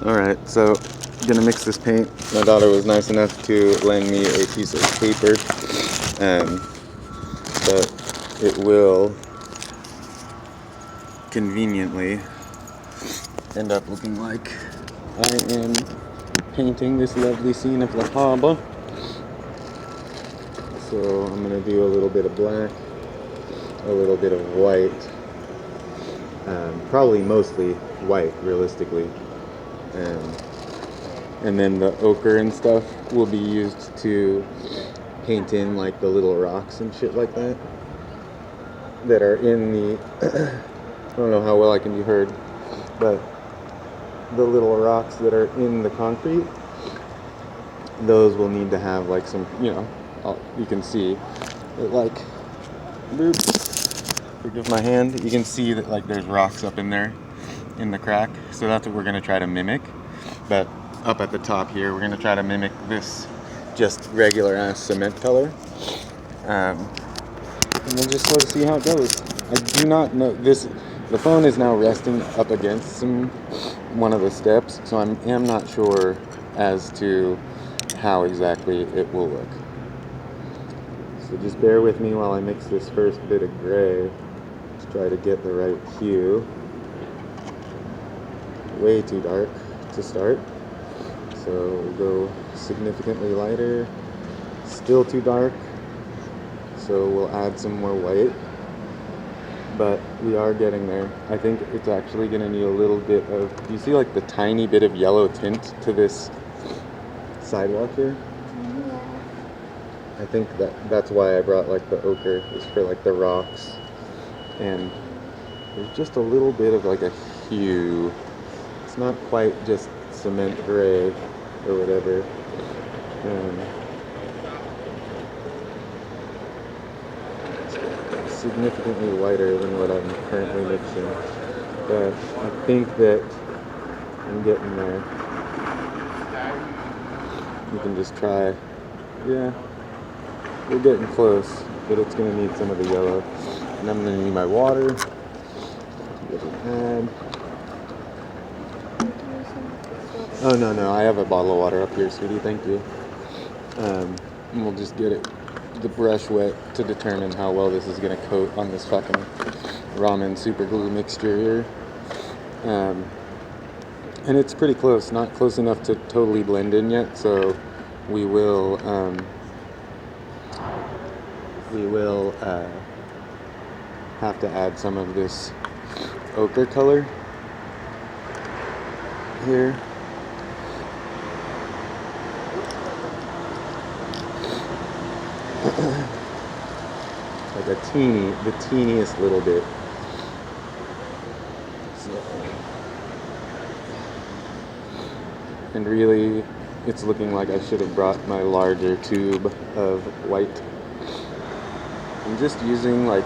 Alright, so gonna mix this paint. My daughter was nice enough to lend me a piece of paper, but it will conveniently end up looking like I am painting this lovely scene of the harbor. So I'm gonna do a little bit of black, a little bit of white, probably mostly white, realistically. And then the ochre and stuff will be used to paint in like the little rocks and shit like that that are in the I don't know how well I can be heard, but the little rocks that are in the concrete, those will need to have like some, you can see that like, forgive my hand, you can see that like there's rocks up in there in the crack. So that's what we're going to try to mimic. But up at the top here, we're going to try to mimic this just regular ass cement color. And we'll just sort of see how it goes. I do not know this. The phone is now resting up against one of the steps, so I am not sure as to how exactly it will look. So just bear with me while I mix this first bit of gray to try to get the right hue. Way too dark to start, so we'll go significantly lighter. Still too dark, so we'll add some more white, but we are getting there. I think it's actually going to need a little bit of, do you see like the tiny bit of yellow tint to this sidewalk here? Yeah. I think that's why I brought like the ochre, is for like the rocks, and there's just a little bit of like a hue. It's not quite just cement gray or whatever. It's significantly whiter than what I'm currently mixing. But I think that I'm getting there. You can just try. Yeah, we're getting close, but it's going to need some of the yellow. And I'm going to need my water. Add. Oh, no, I have a bottle of water up here, sweetie, thank you. And we'll just get the brush wet to determine how well this is going to coat on this fucking ramen super glue mixture here. And it's pretty close, not close enough to totally blend in yet, so we will have to add some of this ochre color here. Like the teeniest little bit. So, and really, it's looking like I should have brought my larger tube of white. I'm just using like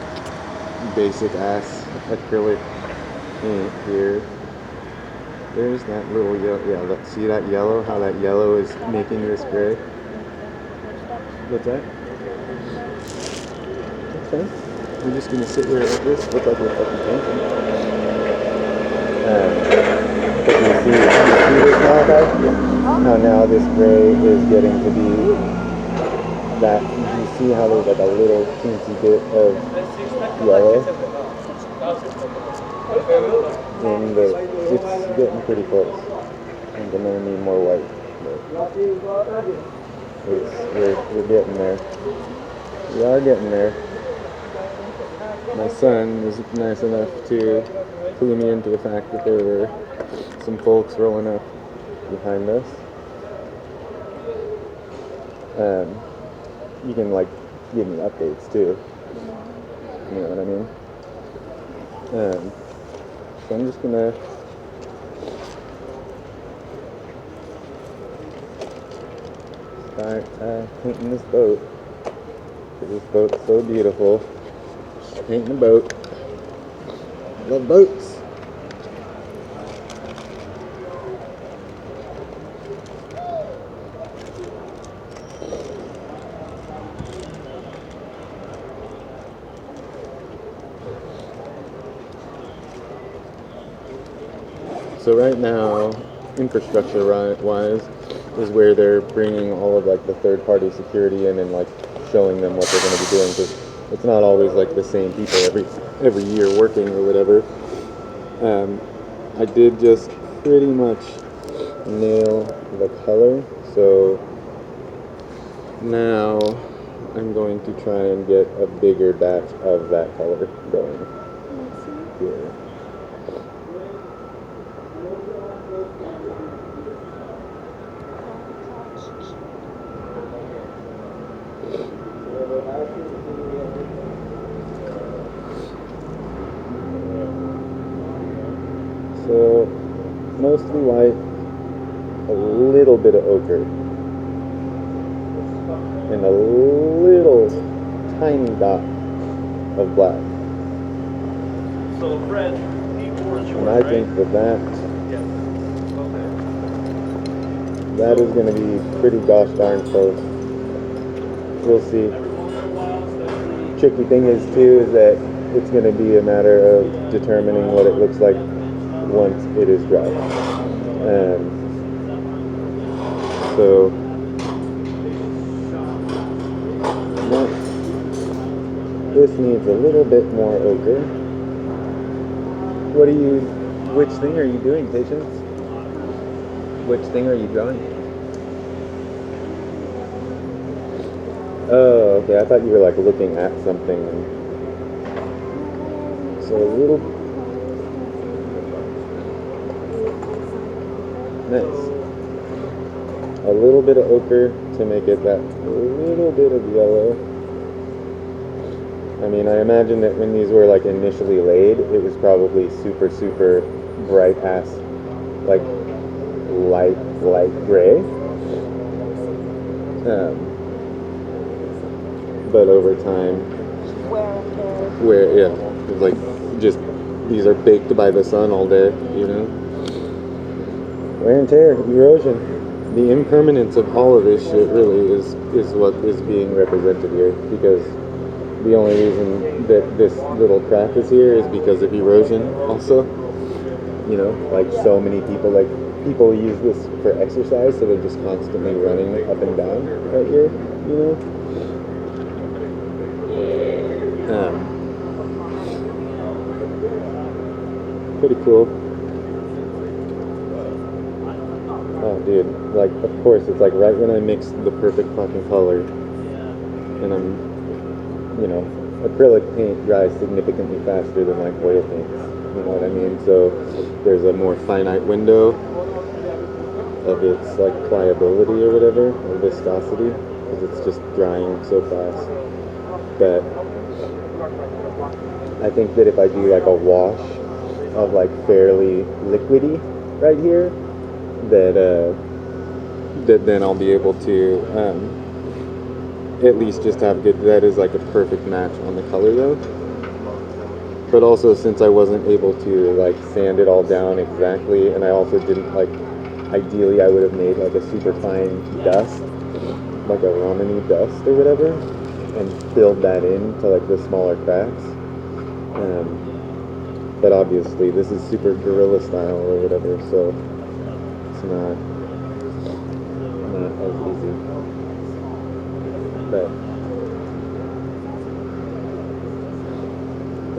basic ass acrylic paint here. There's that little yellow. Yeah, see that yellow? How that yellow is making this gray? What's that? Okay. We're just gonna sit here like this, look like we're fucking painting. But you see this now, guys? How now this gray is getting to be that. You see how there's like a little teensy bit of yellow? And it's getting pretty close. I'm gonna need more white. But we're getting there. We are getting there. My son was nice enough to clue me into the fact that there were some folks rolling up behind us. You can like give me updates too. You know what I mean? So I'm just gonna start painting this boat. This boat's so beautiful. Painting a boat. Love boats. So right now, infrastructure wise is where they're bringing all of like the third party security in and like showing them what they're going to be doing, because it's not always like the same people every year working or whatever. I did just pretty much nail the color, so now I'm going to try and get a bigger batch of that color going here. So, mostly white, a little bit of ochre, and a little tiny dot of black. So, Fred, P4 is yours, and I think that is going to be pretty gosh darn close. We'll see. Tricky thing is too is that it's going to be a matter of determining what it looks like once it is dry. So this needs a little bit more ochre. Which thing are you doing, Patience? Which thing are you drawing? Oh, okay, I thought you were like looking at something. So a little... Nice. A little bit of ochre to make it that little bit of yellow. I mean, I imagine that when these were like initially laid, it was probably super, super bright ass, like light gray. But over time, like just these are baked by the sun all day, you know. Wear and tear, erosion, the impermanence of all of this shit really is what is being represented here, because the only reason that this little crack is here is because of erosion also. You know, like so many people use this for exercise, so they're just constantly running up and down right here, you know. Pretty cool. Oh, dude, like, of course, it's like right when I mix the perfect fucking color, and I'm, you know, acrylic paint dries significantly faster than like oil paints, you know what I mean? So there's a more finite window of its like pliability or whatever, or viscosity, because it's just drying so fast. But I think that if I do like a wash of like fairly liquidy right here, that then I'll be able to at least just have good, that is like a perfect match on the color though. But also, since I wasn't able to like sand it all down exactly, and I also didn't like, ideally I would have made like a super fine dust, like a ramen-y dust or whatever, and filled that in to like the smaller cracks. But obviously this is super guerrilla style or whatever, so it's not as easy. But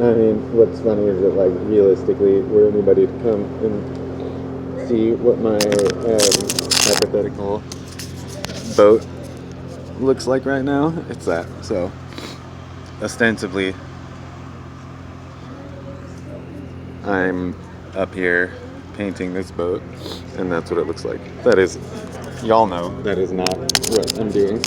I mean, what's funny is that like realistically, were anybody to come and see what my hypothetical boat looks like right now, it's that. So ostensibly I'm up here painting this boat, and that's what it looks like. That is, y'all know, that is not what I'm doing,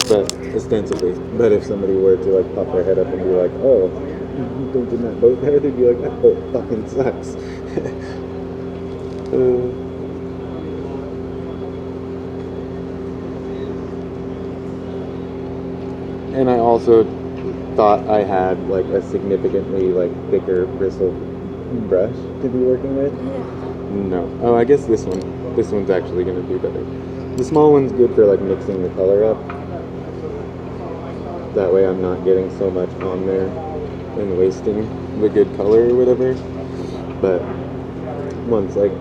but ostensibly. But if somebody were to like pop their head up and be like, oh, you painted that boat there, they'd be like, that boat fucking sucks. And I also thought I had like a significantly like thicker bristle brush to be working with. No. Oh, I guess this one's actually going to do better. The small one's good for like mixing the color up. That way I'm not getting so much on there and wasting the good color or whatever. But once like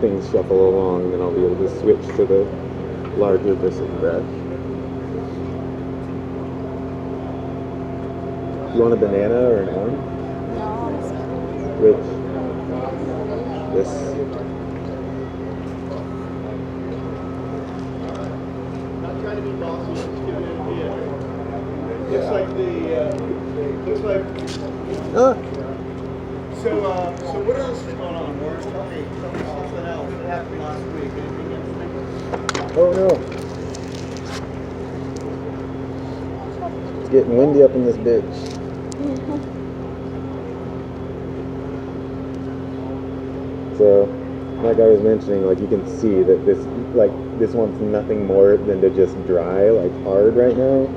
things shuffle along, then I'll be able to switch to the larger bristle brush. You want a banana or an orange? No, Which? This? Not trying to be bossy, just giving it a idea. Looks like looks like. So what else is going on, Warren? Tell me something else that happened last week. Anything interesting? Oh no. It's getting windy up in this bitch. So, like I was mentioning, like you can see that this wants nothing more than to just dry, like hard right now.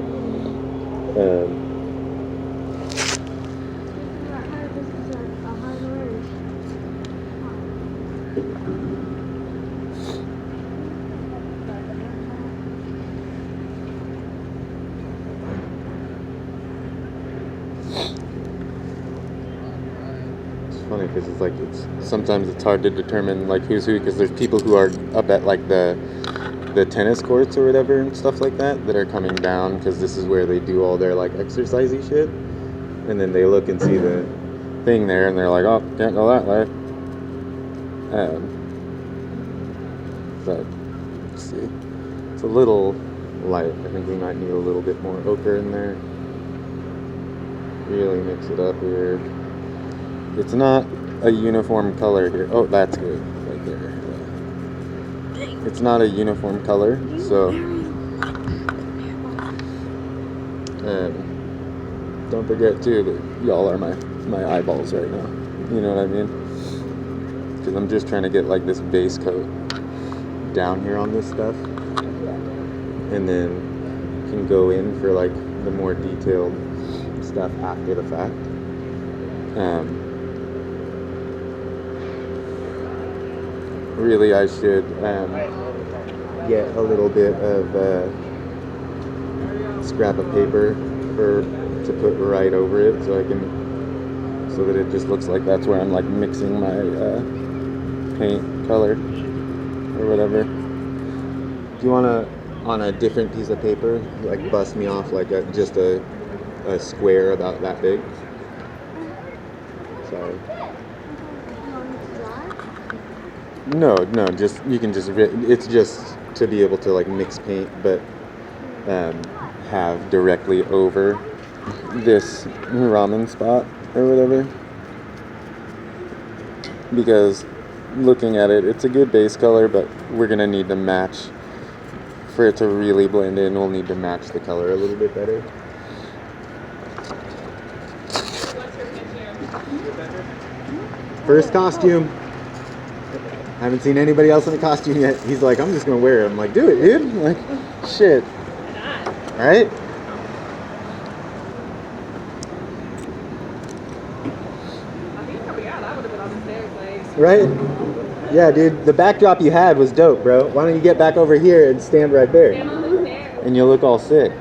Funny because sometimes it's hard to determine like who's who, because there's people who are up at like the tennis courts or whatever and stuff like that are coming down because this is where they do all their like exercisey shit, and then they look and see the thing there and they're like, oh, can't go that way. But let's see, it's a little light. I think we might need a little bit more ochre in there. Really mix it up here. It's not a uniform color here. Oh, that's good, right there. Yeah. It's not a uniform color, so don't forget too that y'all are my eyeballs right now. You know what I mean? Because I'm just trying to get like this base coat down here on this stuff, and then can go in for like the more detailed stuff after the fact. Really, I should get a little bit of scrap of paper to put right over it, so that it just looks like that's where I'm like mixing my paint color or whatever. Do you want to, on a different piece of paper, like bust me off like just a square about that big? Sorry. No, just you can just it's just to be able to like mix paint, but have directly over this ramen spot or whatever. Because looking at it, it's a good base color, but we're gonna need to match for it to really blend in. We'll need to match the color a little bit better. First costume. I haven't seen anybody else in a costume yet. He's like, I'm just gonna wear it. I'm like, do it, dude. I'm like, shit. All right. Right? Yeah, dude. The backdrop you had was dope, bro. Why don't you get back over here and stand right there? And you'll look all sick.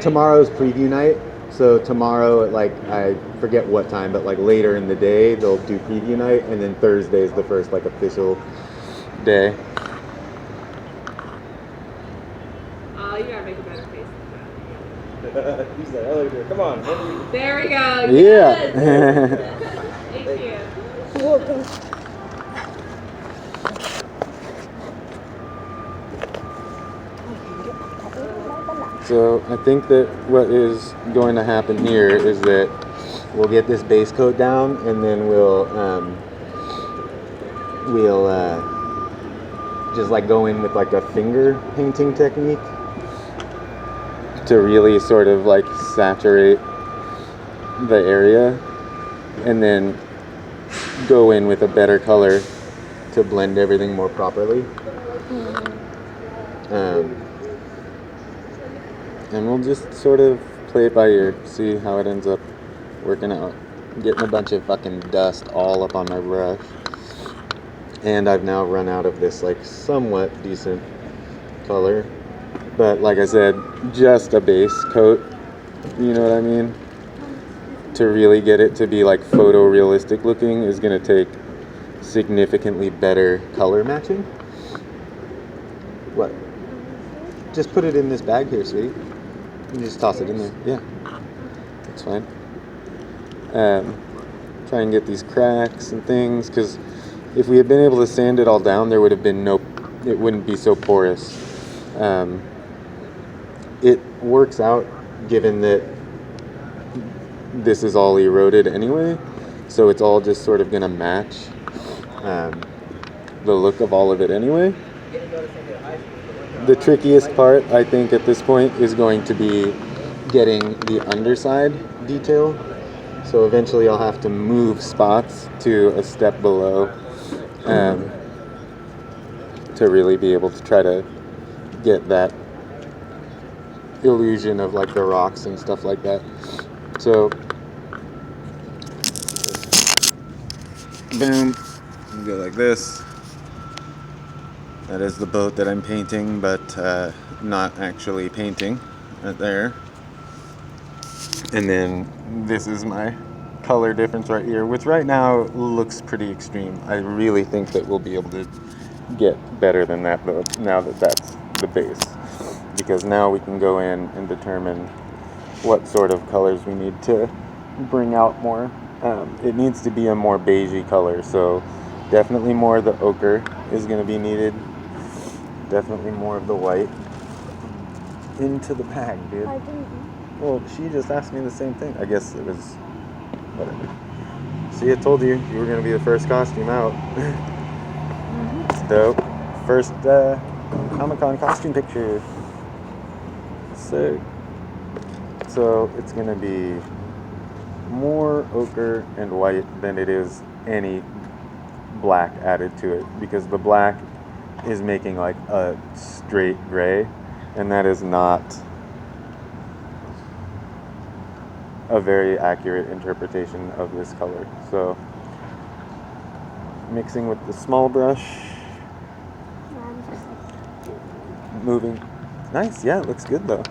Tomorrow's preview night. So tomorrow at like, I forget what time, but like later in the day, they'll do preview night, and then Thursday is the first like official day. Oh, you gotta make a better face than that. He's like, oh, come on. There we go. Yeah. Yes. Thank you. So I think that what is going to happen here is that we'll get this base coat down, and then we'll just like go in with like a finger painting technique to really sort of like saturate the area, and then go in with a better color to blend everything more properly. And we'll just sort of play it by ear, see how it ends up working out. I'm getting a bunch of fucking dust all up on my brush. And I've now run out of this like somewhat decent color. But like I said, just a base coat, you know what I mean? To really get it to be like photorealistic looking is going to take significantly better color matching. What? Just put it in this bag here, sweetie. You just toss it in there. Yeah, that's fine. Try and get these cracks and things, because if we had been able to sand it all down, there would have been it wouldn't be so porous. It works out given that this is all eroded anyway, so it's all just sort of going to match the look of all of it anyway. The trickiest part, I think, at this point is going to be getting the underside detail. So eventually I'll have to move spots to a step below to really be able to try to get that illusion of like the rocks and stuff like that. So, boom, you go like this. That is the boat that I'm painting, but not actually painting right there. And then this is my color difference right here, which right now looks pretty extreme. I really think that we'll be able to get better than that though, now that that's the base. Because now we can go in and determine what sort of colors we need to bring out more. It needs to be a more beigey color, so definitely more of the ochre is going to be needed. Definitely more of the white. Into the bag, dude. I didn't. Well, she just asked me the same thing. I guess it was whatever. See, I told you were going to be the first costume out. It's dope. First Comic-Con costume picture. Sick. So it's going to be more ochre and white than it is any black added to it, because the black is making like a straight gray, and that is not a very accurate interpretation of this color. So mixing with the small brush, moving. Nice, yeah, it looks good though.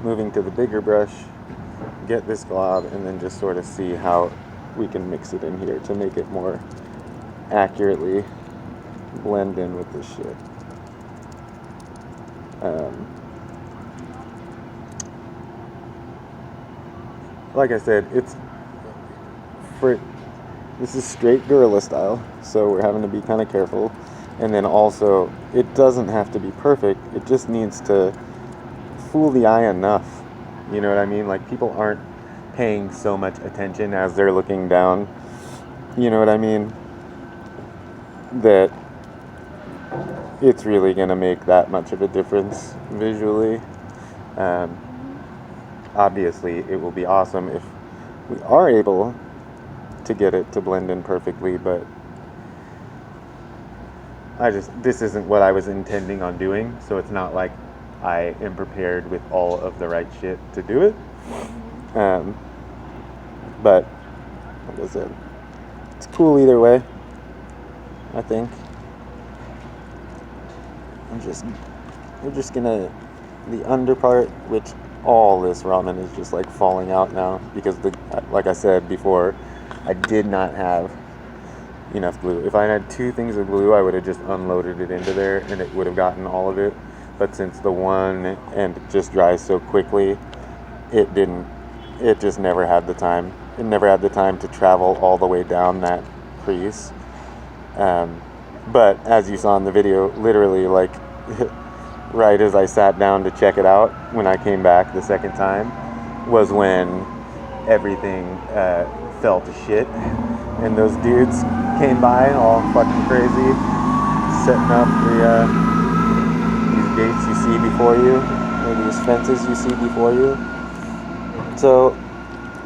Moving to the bigger brush, get this glob, and then just sort of see how we can mix it in here to make it more accurately blend in with this shit. Like I said, this is straight guerrilla style, so we're having to be kind of careful. And then also, it doesn't have to be perfect, it just needs to fool the eye enough. You know what I mean? Like, people aren't paying so much attention as they're looking down. You know what I mean? That it's really going to make that much of a difference visually. Obviously, it will be awesome if we are able to get it to blend in perfectly, but this isn't what I was intending on doing, so it's not like I am prepared with all of the right shit to do it. But, like I said, it's cool either way, I think. We're just gonna, the under part, which all this ramen is just like falling out now, because like I said before, I did not have enough glue. If I had 2 things of glue, I would have just unloaded it into there and it would have gotten all of it. But since the one end just dries so quickly, it just never had the time. It never had the time to travel all the way down that crease. But as you saw in the video, literally like right as I sat down to check it out, when I came back the second time, was when everything fell to shit. And those dudes came by all fucking crazy, setting up these gates you see before you, or these fences you see before you. So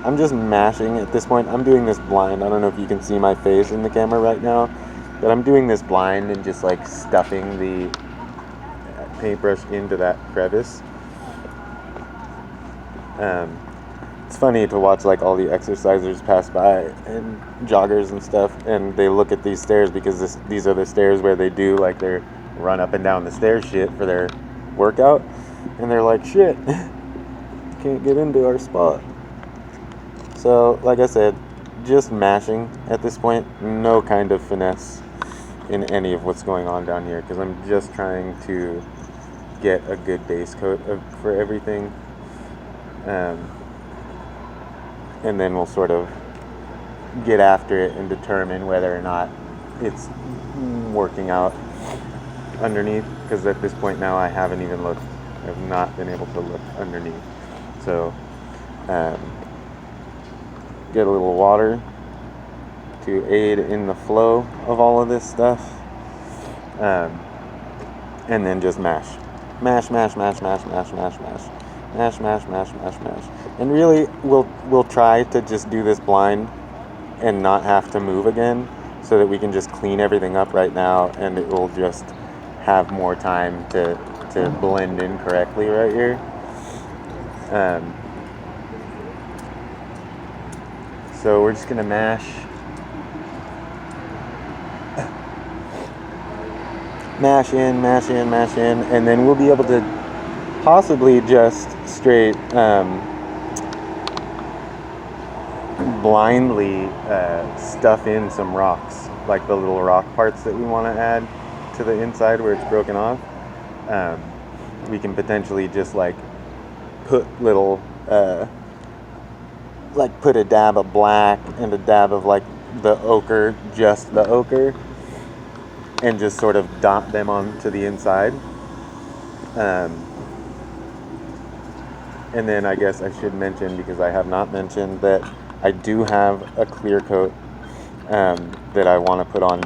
I'm just mashing at this point. I'm doing this blind. I don't know if you can see my face in the camera right now, but I'm doing this blind and just like stuffing the paintbrush into that crevice. it's funny to watch like all the exercisers pass by and joggers and stuff, and they look at these stairs because these are the stairs where they do like their run up and down the stairs shit for their workout, and they're like, shit, can't get into our spot. So like I said, just mashing at this point, no kind of finesse in any of what's going on down here, because I'm just trying to get a good base coat for everything, and then we'll sort of get after it and determine whether or not it's working out underneath, because at this point now I haven't even looked. I've not been able to look underneath. So get a little water to aid in the flow of all of this stuff, and then just mash, and really we'll try to just do this blind and not have to move again, so that we can just clean everything up right now, and it will just have more time to blend in correctly right here. So we're just gonna mash in, and then we'll be able to possibly just straight blindly stuff in some rocks, like the little rock parts that we want to add to the inside where it's broken off. We can potentially just like put little like put a dab of black and a dab of like the ochre, just the ochre, and just sort of dot them onto the inside. And then I guess I should mention, because I have not mentioned, that I do have a clear coat that I want to put on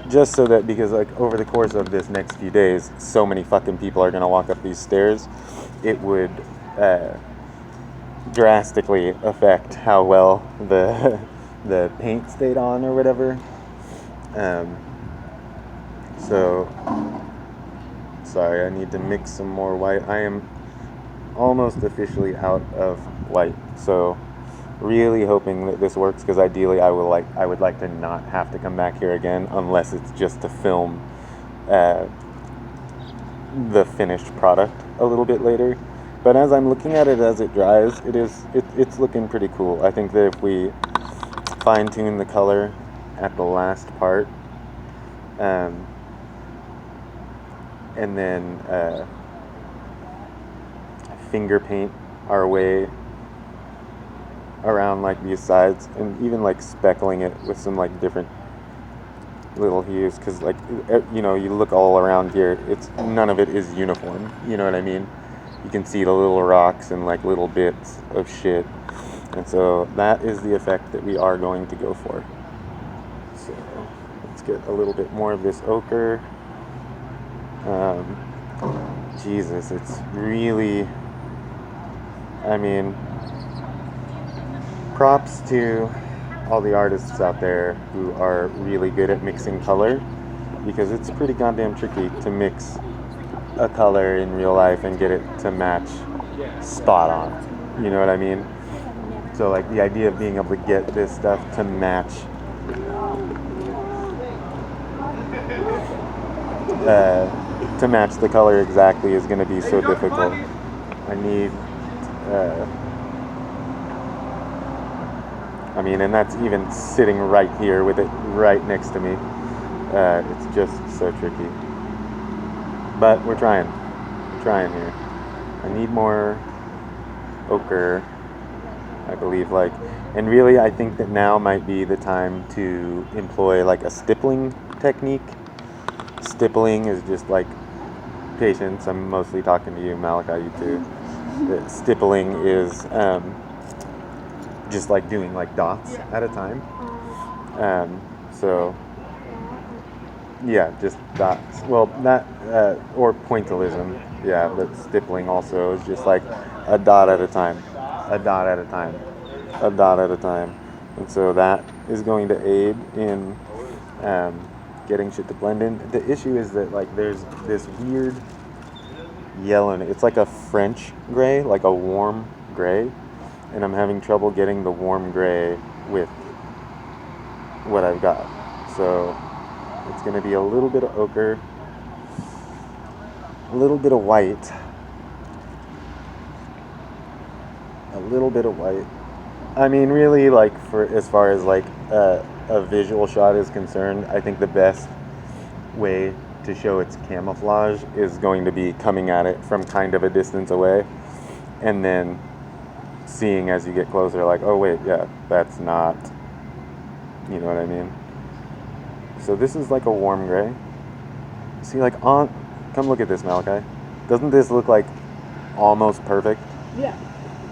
just so that, because like over the course of this next few days, so many fucking people are going to walk up these stairs, it would drastically affect how well the paint stayed on or whatever. So sorry, I need to mix some more white. I am almost officially out of white, so really hoping that this works, because ideally I would like to not have to come back here again, unless it's just to film the finished product a little bit later. But as I'm looking at it as it dries, it's looking pretty cool. I think that if we fine-tune the color at the last part, and then finger paint our way around like these sides, and even like speckling it with some like different little hues, because like, you know, you look all around here, it's none of it is uniform, you know what I mean? You can see the little rocks and like little bits of shit, and so that is the effect that we are going to go for. So let's get a little bit more of this ochre. Jesus, it's really, I mean, props to all the artists out there who are really good at mixing color, because it's pretty goddamn tricky to mix a color in real life and get it to match spot on, you know what I mean? So like the idea of being able to get this stuff to match the color exactly is going to be so difficult. I need I mean, and that's even sitting right here with it right next to me. It's just so tricky. But we're trying here. I need more ochre, I believe, like, and really I think that now might be the time to employ like a stippling technique. Stippling is just like, patience, I'm mostly talking to you, Malachi, you too. The stippling is just like doing like dots at a time. So yeah, just dots. Well, that or pointillism. Yeah, but stippling also is just like a dot at a time, a dot at a time, a dot at a time. And so that is going to aid in getting shit to blend in. The issue is that like there's this weird yellow. It's like a French gray, like a warm gray. and I'm having trouble getting the warm gray with what I've got. So it's going to be a little bit of ochre, a little bit of white, a little bit of white. I mean, really, like, for as far as like a visual shot is concerned, I think the best way to show its camouflage is going to be coming at it from kind of a distance away, and then seeing as you get closer, like, oh wait, yeah, that's not, you know what I mean? So this is like a warm gray. See, like, come look at this, Malachi. Doesn't this look like almost perfect? Yeah.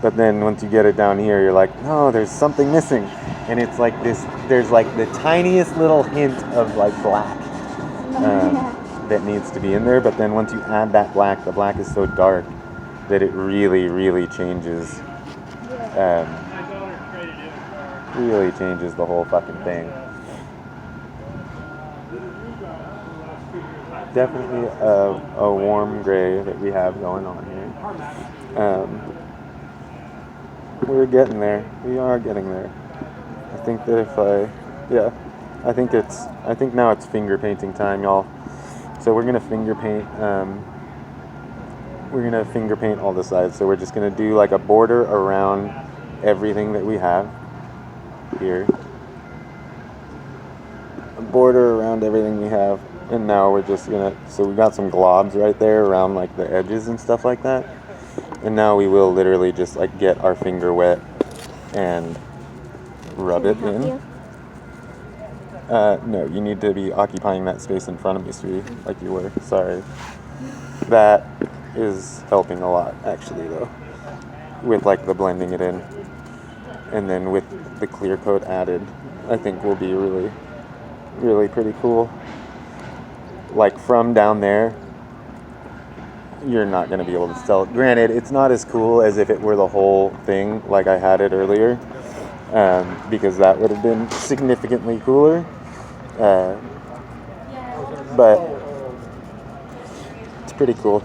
But then once you get it down here, you're like, no, there's something missing. And it's like this, there's like the tiniest little hint of like black that needs to be in there. But then once you add that black, the black is so dark that it really, really changes, really changes the whole fucking thing. Definitely a warm gray that we have going on here. We're getting there. We are getting there. I think that I think now it's finger painting time, y'all. So we're gonna finger paint. We're gonna finger paint all the sides. So we're just gonna do like a border around everything that we have here. A border around everything we have. And now we're just gonna, so we got some globs right there around like the edges and stuff like that. And now we will literally just like get our finger wet and rub it in. No, you need to be occupying that space in front of me, sweetie, like you were. Sorry. That is helping a lot, actually, though, with like the blending it in. And then with the clear coat added, I think will be really, really pretty cool. Like from down there, you're not going to be able to tell. Granted, it's not as cool as if it were the whole thing like I had it earlier, because that would have been significantly cooler. But it's pretty cool.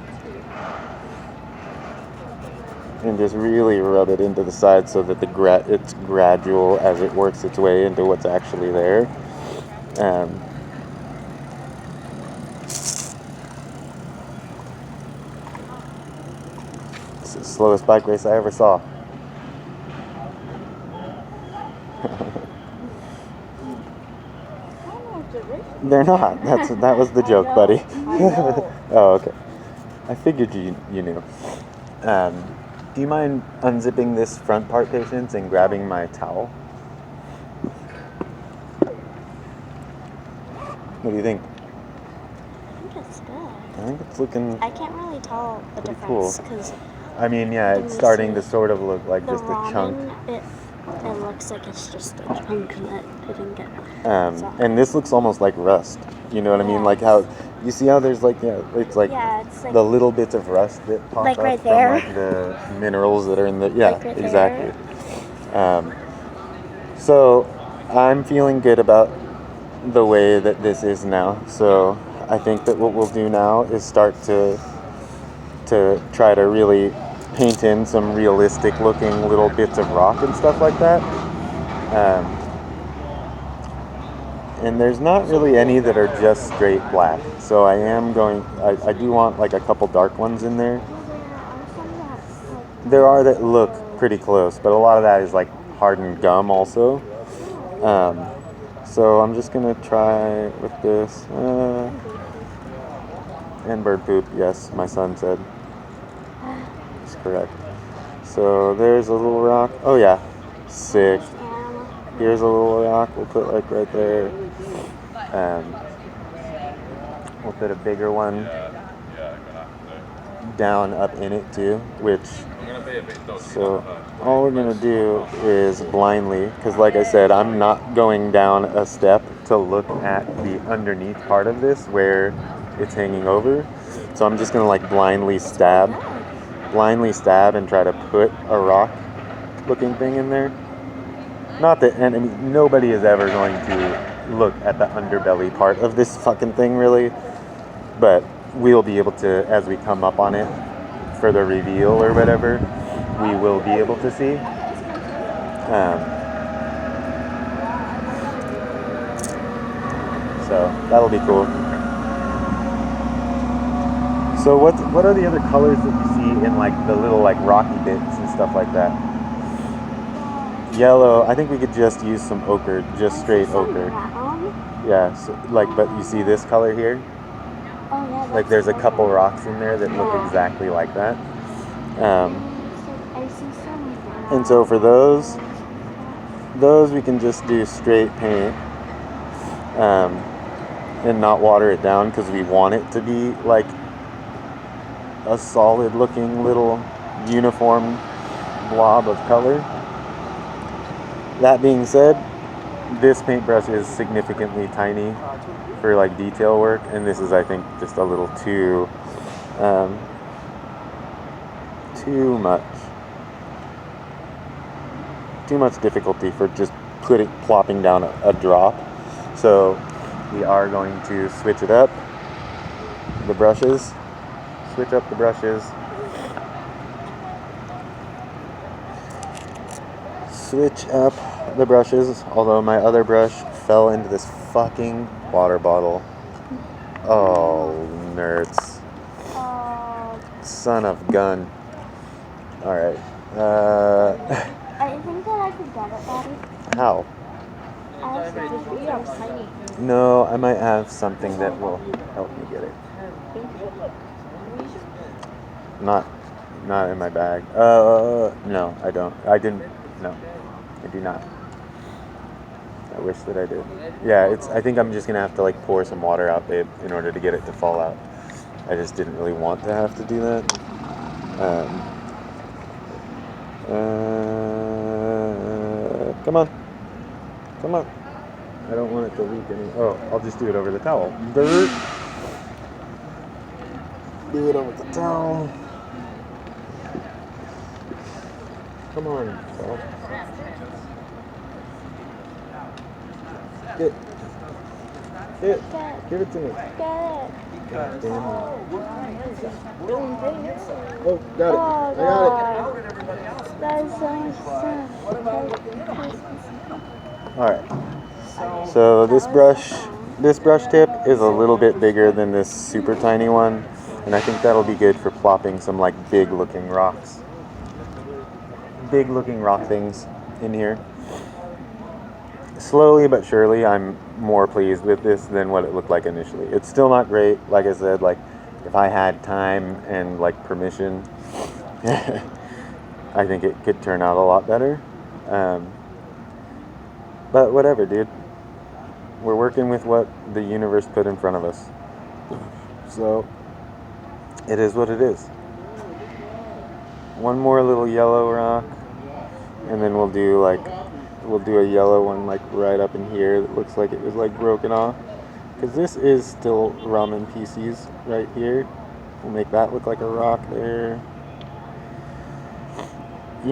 And just really rub it into the side so that it's gradual as it works its way into what's actually there. It's the slowest bike race I ever saw. They're not. That was the joke, buddy. Oh, okay. I figured you knew. Do you mind unzipping this front part, Patience, and grabbing my towel? What do you think? I think it's good. I think it's looking. I can't really tell the pretty difference cool. because I mean, yeah, it's starting to sort of look like the just a ramen, chunk. it looks like it's just a chunk that didn't get. And this looks almost like rust. You know what I mean? Like how you see how there's like it's like the little bits of rust that pop like up right from there. like the minerals that are in the Like right exactly. So I'm feeling good about the way that this is now. So I think that what we'll do now is start to try to really paint in some realistic looking little bits of rock and stuff like that. And there's not really any that are just straight black. So I do want like a couple dark ones in there. There are that look pretty close, but a lot of that is like hardened gum also. So I'm just gonna try with this. And bird poop, yes, my son said. That's correct. So there's a little rock. Oh yeah, sick. Here's a little rock we'll put like right there. We'll put a bigger one down up in it too, so all we're gonna do is blindly, because like I said, I'm not going down a step to look at the underneath part of this where it's hanging over. So I'm just gonna like blindly stab and try to put a rock looking thing in there. Not that, and I mean, nobody is ever going to look at the underbelly part of this fucking thing really, but we'll be able to, as we come up on it for the reveal or whatever, we will be able to see. So that'll be cool. So what are the other colors that you see in like the little like rocky bits and stuff like that? Yellow. I think we could just use some ochre, just straight ochre. Yeah, so, like, but you see this color here? Oh, yeah, Like there's a couple rocks in there that look exactly like that. I see some. And so for those we can just do straight paint and not water it down because we want it to be like a solid looking little uniform blob of color. That being said, this paintbrush is significantly tiny for like detail work, and this is, I think, just a little too much difficulty for just plopping down a drop. So we are going to switch it up. The brushes. Switch up the brushes. Switch up the brushes, although my other brush fell into this fucking water bottle. Oh, nerds. Son of gun. Alright. I think that I could get it, Daddy. How? Tiny. No, I might have something that will help me get it. Not in my bag. No, I don't. No, I do not. I wish that I did. Yeah, I think I'm just gonna have to like pour some water out, babe, in order to get it to fall out. I just didn't really want to have to do that. Come on. I don't want it to leak any. Oh, I'll just do it over the towel. Dirt. Do it over the towel. Come on, Sal. Get. Give it to me. Get it. God damn it. Doing things. Oh, got it. Oh, I got God. That is so much stuff. Alright. So this brush tip is a little bit bigger than this super tiny one, and I think that'll be good for plopping some like big looking rocks. Big looking rock things in here. Slowly but surely, I'm more pleased with this than what it looked like initially. It's still not great, like I said. Like, if I had time and like permission, I think it could turn out a lot better. But whatever, dude. We're working with what the universe put in front of us. So, it is what it is. One more little yellow rock, and then we'll do a yellow one like right up in here that looks like it was like broken off. Because this is still ramen pieces right here. We'll make that look like a rock there.